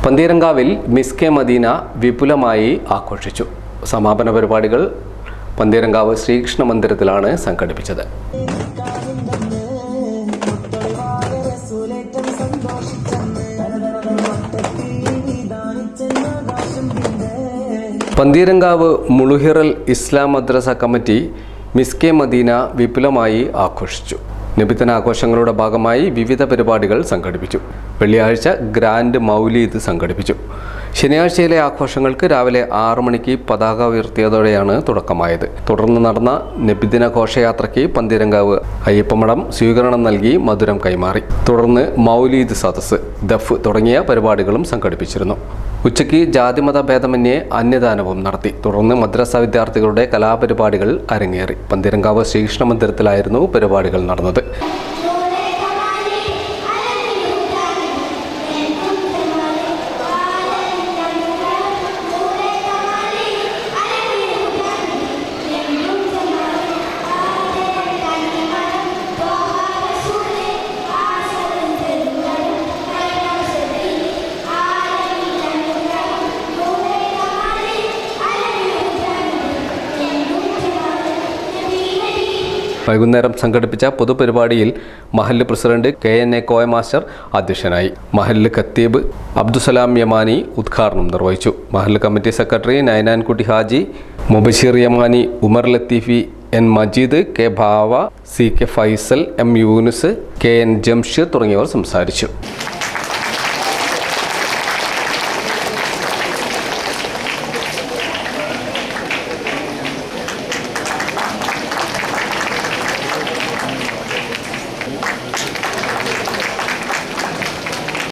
പന്തീരങ്കാവിൽ miss K Medina വിപുലമായി ആഘോഷിച്ചു. സമാപന പരിപാടികൾ പന്തീരങ്കാവ് ശ്രീകൃഷ്ണ മന്ദിരത്തിലാണ് സംഘടിപ്പിച്ചത്. പന്തീരങ്കാവ് മുളുഹിറൽ ഇസ്ലാം മദ്രസ കമ്മിറ്റി മിസ് കെ മദീന വിപുലമായി ആഘോഷിച്ചു. നബിദിനാഘോഷങ്ങളുടെ ഭാഗമായി വിവിധ പരിപാടികൾ സംഘടിപ്പിച്ചു. വെള്ളിയാഴ്ച ഗ്രാൻഡ് മൗലീദ് സംഘടിപ്പിച്ചു. ശനിയാഴ്ചയിലെ ആഘോഷങ്ങൾക്ക് രാവിലെ 6 മണിക്ക് പതാക ഉയർത്തിയതോടെയാണ് തുടക്കമായത്. തുടർന്ന് നടന്ന നബിദിന ഘോഷയാത്രയ്ക്ക് പന്തീരങ്കാവ് അയ്യപ്പമഠം സ്വീകരണം നൽകി മധുരം കൈമാറി. തുടർന്ന് മൗലീദ് സദസ്സ്, ദഫ് തുടങ്ങിയ പരിപാടികളും സംഘടിപ്പിച്ചിരുന്നു. ഉച്ചയ്ക്ക് ജാതിമത ഭേദമന്യേ അന്നദാനവും നടത്തി. തുടർന്ന് മദ്രസ വിദ്യാർത്ഥികളുടെ കലാപരിപാടികൾ അരങ്ങേറി. പന്തീരങ്കാവ് ശ്രീകൃഷ്ണ മന്ദിരത്തിലായിരുന്നു പരിപാടികൾ നടന്നത്. വൈകുന്നേരം സംഘടിപ്പിച്ച പൊതുപരിപാടിയിൽ മഹല്ല് പ്രസിഡന്റ് KNA കോയ മാസ്റ്റർ അധ്യക്ഷനായി. മഹല്ല് ഖത്തീബ് അബ്ദുസലാം യമാനി ഉദ്ഘാടനം നിർവഹിച്ചു. മഹല്ല് committee secretary Nainankutty Haji, Mubasheer Yamani, Umar Latheefi, N Majeed, K Bava, CK Faisal, M Yunus, KN Jamsheer തുടങ്ങിയവർ സംസാരിച്ചു.